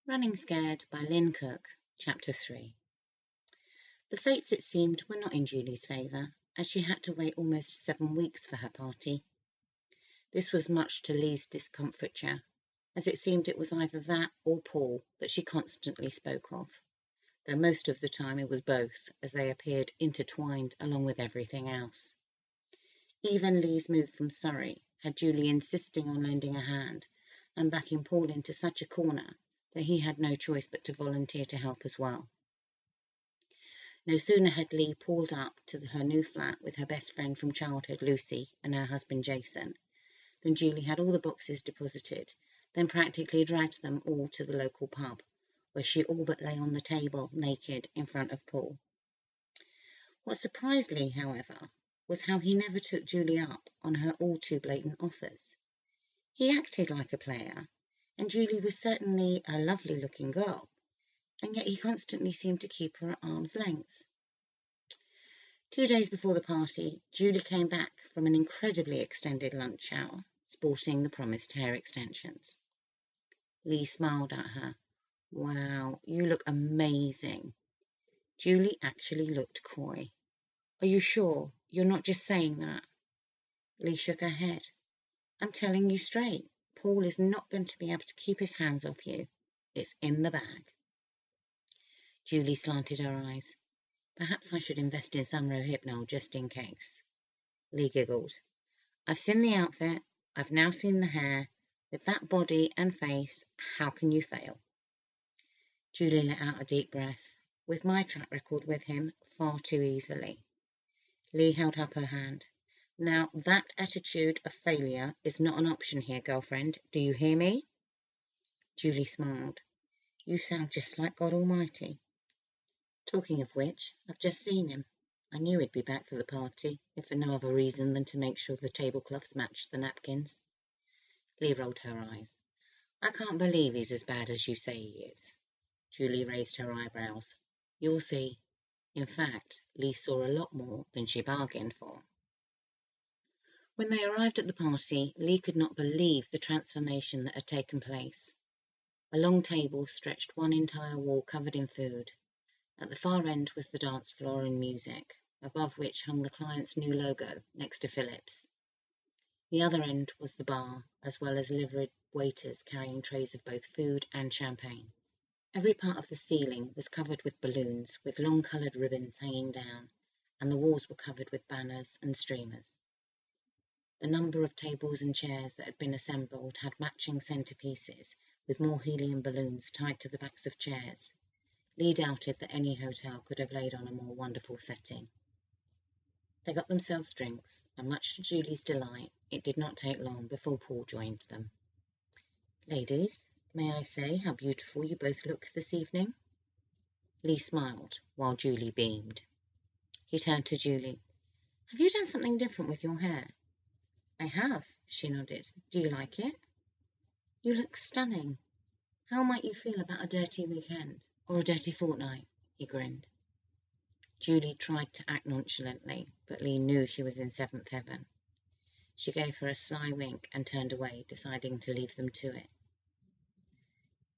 Running Scared by Lynn Cook, Chapter 3. The fates, it seemed, were not in Julie's favour, as she had to wait almost 7 weeks for her party. This was much to Lee's discomfiture, as it seemed it was either that or Paul that she constantly spoke of, though most of the time it was both, as they appeared intertwined along with everything else. Even Lee's move from Surrey had Julie insisting on lending a hand and backing Paul into such a corner that he had no choice but to volunteer to help as well. No sooner had Lee pulled up to her new flat with her best friend from childhood, Lucy, and her husband, Jason, than Julie had all the boxes deposited, then practically dragged them all to the local pub, where she all but lay on the table, naked, in front of Paul. What surprised Lee, however, was how he never took Julie up on her all too blatant offers. He acted like a player, and Julie was certainly a lovely-looking girl, and yet he constantly seemed to keep her at arm's length. 2 days before the party, Julie came back from an incredibly extended lunch hour, sporting the promised hair extensions. Lee smiled at her. "Wow, you look amazing." Julie actually looked coy. "Are you sure? You're not just saying that?" Lee shook her head. "I'm telling you straight. Paul is not going to be able to keep his hands off you. It's in the bag." Julie slanted her eyes. "Perhaps I should invest in some Rohypnol just in case." Lee giggled. "I've seen the outfit. I've now seen the hair. With that body and face, how can you fail?" Julie let out a deep breath. "With my track record with him, far too easily." Lee held up her hand. "Now, that attitude of failure is not an option here, girlfriend. Do you hear me?" Julie smiled. "You sound just like God Almighty." "Talking of which, I've just seen him. I knew he'd be back for the party, if for no other reason than to make sure the tablecloths matched the napkins." Lee rolled her eyes. "I can't believe he's as bad as you say he is." Julie raised her eyebrows. "You'll see." In fact, Lee saw a lot more than she bargained for. When they arrived at the party, Lee could not believe the transformation that had taken place. A long table stretched one entire wall covered in food. At the far end was the dance floor and music, above which hung the client's new logo next to Phillips. The other end was the bar, as well as liveried waiters carrying trays of both food and champagne. Every part of the ceiling was covered with balloons, with long coloured ribbons hanging down, and the walls were covered with banners and streamers. The number of tables and chairs that had been assembled had matching centerpieces, with more helium balloons tied to the backs of chairs. Lee doubted that any hotel could have laid on a more wonderful setting. They got themselves drinks, and much to Julie's delight, it did not take long before Paul joined them. "Ladies, may I say how beautiful you both look this evening?" Lee smiled, while Julie beamed. He turned to Julie. "Have you done something different with your hair?" "I have," she nodded. "Do you like it?" "You look stunning. How might you feel about a dirty weekend, or a dirty fortnight?" He grinned. Julie tried to act nonchalantly, but Lee knew she was in seventh heaven. She gave her a sly wink and turned away, deciding to leave them to it.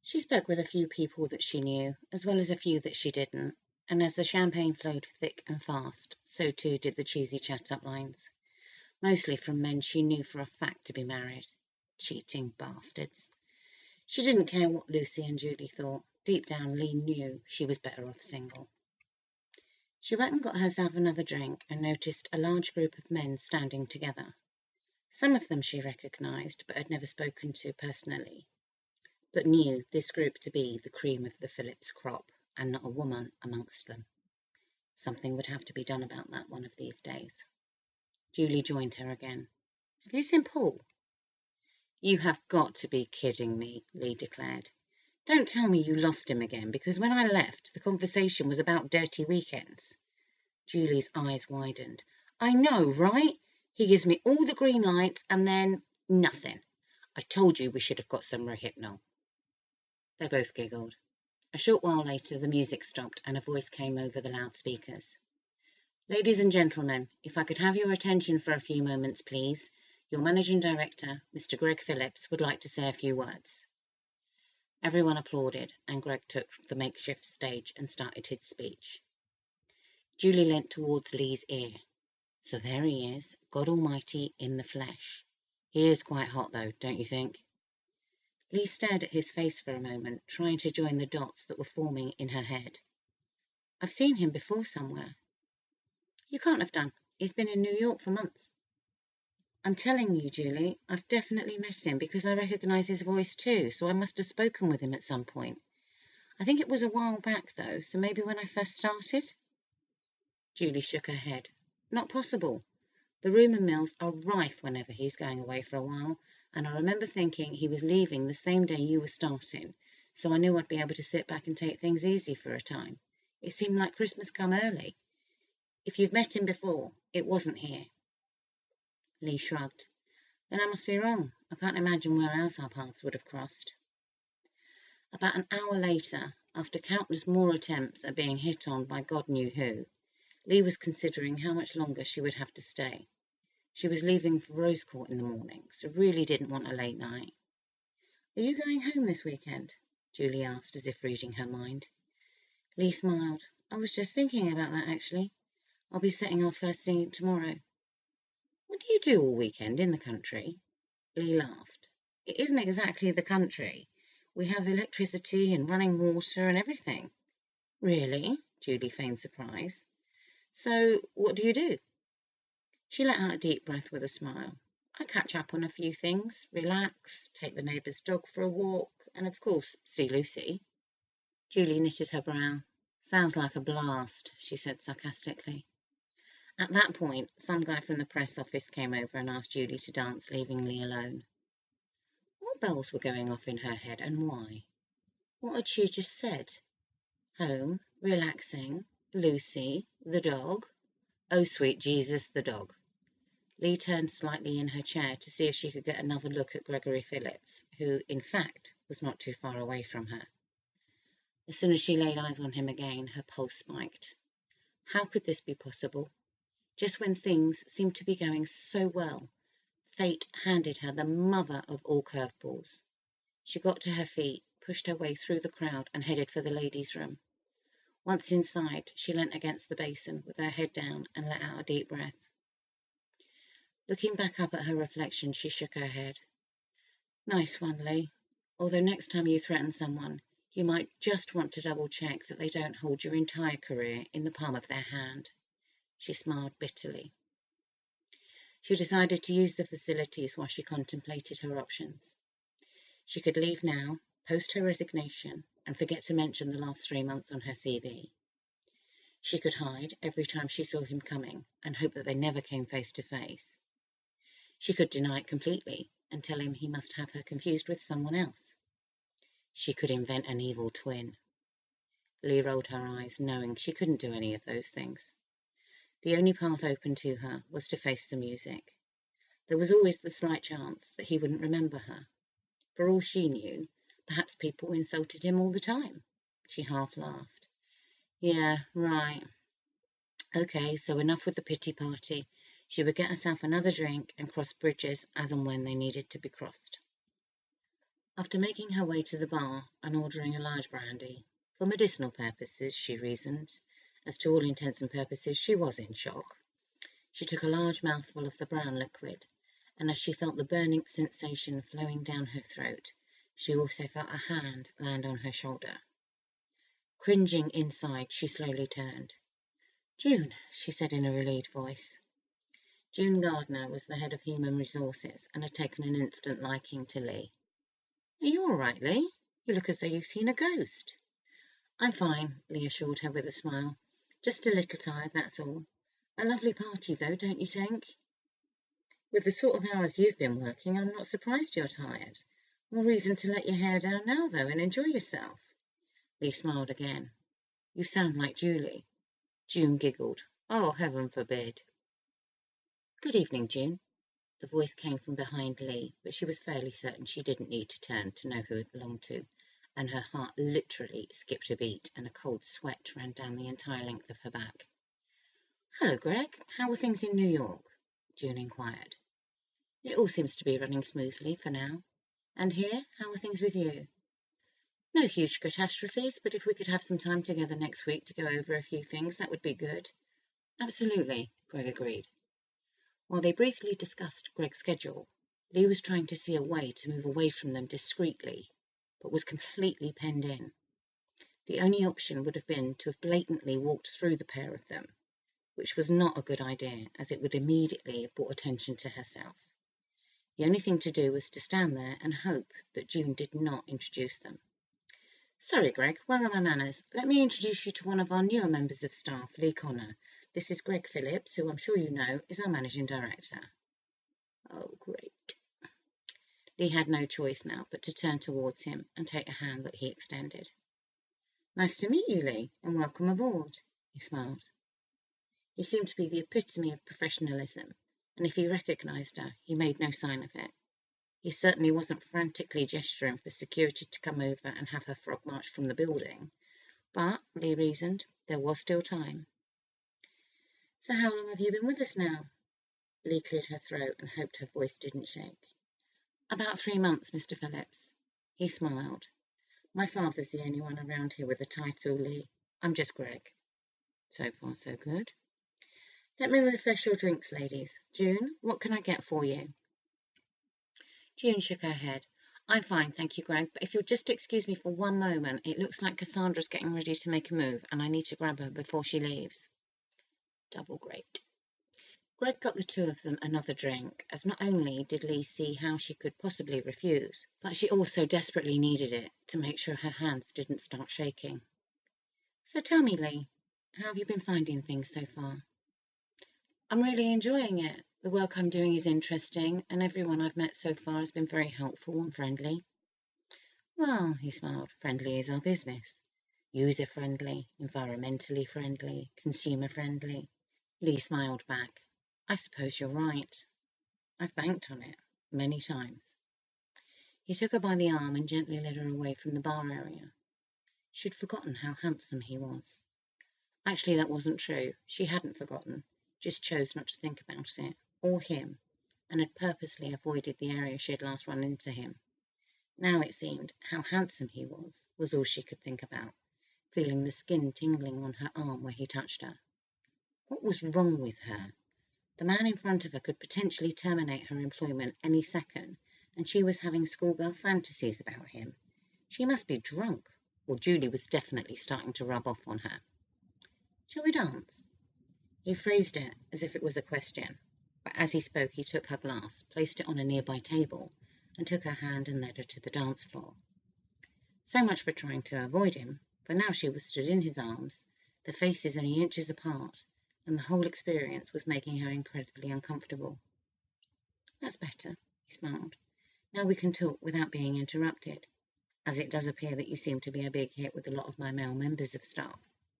She spoke with a few people that she knew, as well as a few that she didn't, and as the champagne flowed thick and fast, so too did the cheesy chat-up lines. Mostly from men she knew for a fact to be married. Cheating bastards. She didn't care what Lucy and Julie thought. Deep down, Lee knew she was better off single. She went and got herself another drink and noticed a large group of men standing together. Some of them she recognised, but had never spoken to personally, but knew this group to be the cream of the Phillips crop, and not a woman amongst them. Something would have to be done about that one of these days. Julie joined her again. "Have you seen Paul?" "You have got to be kidding me," Lee declared. "Don't tell me you lost him again, because when I left, the conversation was about dirty weekends." Julie's eyes widened. "I know, right? He gives me all the green lights and then nothing. I told you we should have got some Rohypnol." They both giggled. A short while later, the music stopped and a voice came over the loudspeakers. "Ladies and gentlemen, if I could have your attention for a few moments, please. Your managing director, Mr. Greg Phillips, would like to say a few words." Everyone applauded, and Greg took the makeshift stage and started his speech. Julie leant towards Lee's ear. So there he is, God Almighty in the flesh. He is quite hot, though, don't you think? Lee stared at his face for a moment, trying to join the dots that were forming in her head. I've seen him before somewhere. You can't have done. He's been in New York for months. I'm telling you, Julie, I've definitely met him because I recognise his voice too, so I must have spoken with him at some point. I think it was a while back, though, so maybe when I first started? Julie shook her head. Not possible. The rumour mills are rife whenever he's going away for a while, and I remember thinking he was leaving the same day you were starting, so I knew I'd be able to sit back and take things easy for a time. It seemed like Christmas come early. If you've met him before, it wasn't here. Lee shrugged. Then I must be wrong. I can't imagine where else our paths would have crossed. About an hour later, after countless more attempts at being hit on by God knew who, Lee was considering how much longer she would have to stay. She was leaving for Rose Court in the morning, so really didn't want a late night. Are you going home this weekend? Julie asked, as if reading her mind. Lee smiled. I was just thinking about that, actually. I'll be setting our first scene tomorrow. What do you do all weekend in the country? Lee laughed. It isn't exactly the country. We have electricity and running water and everything. Really? Julie feigned surprise. So, what do you do? She let out a deep breath with a smile. I catch up on a few things, relax, take the neighbour's dog for a walk, and of course, see Lucy. Julie knitted her brow. Sounds like a blast, she said sarcastically. At that point, some guy from the press office came over and asked Julie to dance, leaving Lee alone. What bells were going off in her head, and why? What had she just said? Home, relaxing, Lucy, the dog. Oh, sweet Jesus, the dog. Lee turned slightly in her chair to see if she could get another look at Gregory Phillips, who, in fact, was not too far away from her. As soon as she laid eyes on him again, her pulse spiked. How could this be possible? Just when things seemed to be going so well, fate handed her the mother of all curveballs. She got to her feet, pushed her way through the crowd, and headed for the ladies' room. Once inside, she leant against the basin with her head down and let out a deep breath. Looking back up at her reflection, she shook her head. Nice one, Lee. Although next time you threaten someone, you might just want to double-check that they don't hold your entire career in the palm of their hand. She smiled bitterly. She decided to use the facilities while she contemplated her options. She could leave now, post her resignation, and forget to mention the last 3 months on her CV. She could hide every time she saw him coming and hope that they never came face to face. She could deny it completely and tell him he must have her confused with someone else. She could invent an evil twin. Lee rolled her eyes, knowing she couldn't do any of those things. The only path open to her was to face the music. There was always the slight chance that he wouldn't remember her. For all she knew, perhaps people insulted him all the time. She half laughed. Yeah, right. Okay, so enough with the pity party. She would get herself another drink and cross bridges as and when they needed to be crossed. After making her way to the bar and ordering a large brandy, for medicinal purposes, she reasoned, as to all intents and purposes she was in shock, she took a large mouthful of the brown liquid, and as she felt the burning sensation flowing down her throat, she also felt a hand land on her shoulder. Cringing inside, she slowly turned. June, she said in a relieved voice. June Gardner was the head of Human Resources and had taken an instant liking to Lee. Are you all right, Lee? You look as though you've seen a ghost. I'm fine, Lee assured her with a smile. Just a little tired, that's all. A lovely party, though, don't you think? With the sort of hours you've been working, I'm not surprised you're tired. More reason to let your hair down now, though, and enjoy yourself. Lee smiled again. You sound like Julie. June giggled. Oh, heaven forbid. Good evening, June. The voice came from behind Lee, but she was fairly certain she didn't need to turn to know who it belonged to, and her heart literally skipped a beat and a cold sweat ran down the entire length of her back. Hello, Greg. How are things in New York? June inquired. It all seems to be running smoothly for now. And here, how are things with you? No huge catastrophes, but if we could have some time together next week to go over a few things, that would be good. Absolutely, Greg agreed. While they briefly discussed Greg's schedule, Lee was trying to see a way to move away from them discreetly, but was completely penned in. The only option would have been to have blatantly walked through the pair of them, which was not a good idea, as it would immediately have brought attention to herself. The only thing to do was to stand there and hope that June did not introduce them. Sorry, Greg, where are my manners? Let me introduce you to one of our newer members of staff, Lee Connor. This is Greg Phillips, who I'm sure you know is our managing director. Oh, great. Lee had no choice now but to turn towards him and take a hand that he extended. Nice to meet you, Lee, and welcome aboard, he smiled. He seemed to be the epitome of professionalism, and if he recognised her, he made no sign of it. He certainly wasn't frantically gesturing for security to come over and have her frog marched from the building, but, Lee reasoned, there was still time. So how long have you been with us now? Lee cleared her throat and hoped her voice didn't shake. About 3 months, Mr. Phillips. He smiled. My father's the only one around here with a title, Lee. I'm just Greg. So far, so good. Let me refresh your drinks, ladies. June, what can I get for you? June shook her head. I'm fine, thank you, Greg, but if you'll just excuse me for one moment, it looks like Cassandra's getting ready to make a move, and I need to grab her before she leaves. Double great. Greg got the two of them another drink, as not only did Lee see how she could possibly refuse, but she also desperately needed it to make sure her hands didn't start shaking. So tell me, Lee, how have you been finding things so far? I'm really enjoying it. The work I'm doing is interesting, and everyone I've met so far has been very helpful and friendly. Well, he smiled, friendly is our business. User-friendly, environmentally friendly, consumer-friendly. Lee smiled back. I suppose you're right. I've banked on it, many times. He took her by the arm and gently led her away from the bar area. She'd forgotten how handsome he was. Actually, that wasn't true. She hadn't forgotten, just chose not to think about it, or him, and had purposely avoided the area she had last run into him. Now it seemed how handsome he was all she could think about, feeling the skin tingling on her arm where he touched her. What was wrong with her? The man in front of her could potentially terminate her employment any second, and she was having schoolgirl fantasies about him. She must be drunk, or Julie was definitely starting to rub off on her. Shall we dance? He phrased it as if it was a question, but as he spoke he took her glass, placed it on a nearby table, and took her hand and led her to the dance floor. So much for trying to avoid him, for now she was stood in his arms, their faces only inches apart, and the whole experience was making her incredibly uncomfortable. That's better, he smiled. Now we can talk without being interrupted, as it does appear that you seem to be a big hit with a lot of my male members of staff.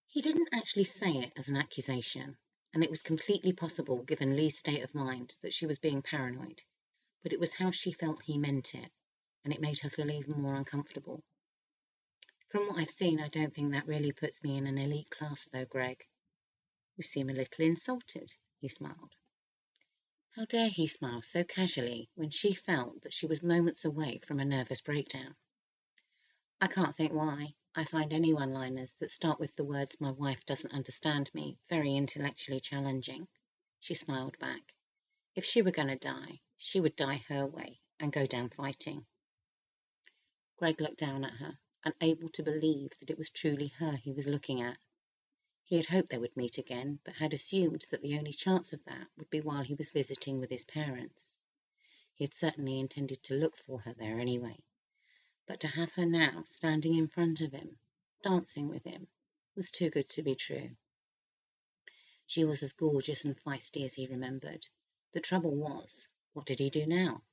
He didn't actually say it as an accusation, and it was completely possible, given Lee's state of mind, that she was being paranoid, but it was how she felt he meant it, and it made her feel even more uncomfortable. From what I've seen, I don't think that really puts me in an elite class, though, Greg. You seem a little insulted, he smiled. How dare he smile so casually when she felt that she was moments away from a nervous breakdown? I can't think why. I find any one-liners that start with the words "my wife doesn't understand me" very intellectually challenging. She smiled back. If she were going to die, she would die her way and go down fighting. Greg looked down at her, unable to believe that it was truly her he was looking at. He had hoped they would meet again, but had assumed that the only chance of that would be while he was visiting with his parents. He had certainly intended to look for her there anyway, but to have her now standing in front of him, dancing with him, was too good to be true. She was as gorgeous and feisty as he remembered. The trouble was, what did he do now?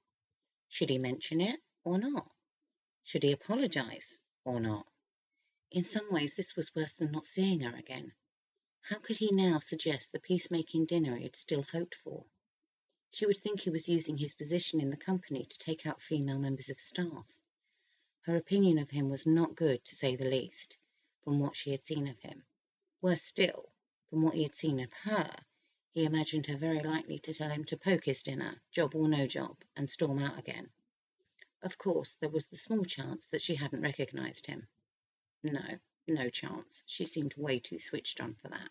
Should he mention it or not? Should he apologize or not? In some ways this was worse than not seeing her again. How could he now suggest the peacemaking dinner he had still hoped for? She would think he was using his position in the company to take out female members of staff. Her opinion of him was not good, to say the least, from what she had seen of him. Worse still, from what he had seen of her, he imagined her very likely to tell him to poke his dinner, job or no job, and storm out again. Of course, there was the small chance that she hadn't recognised him. No, no chance. She seemed way too switched on for that.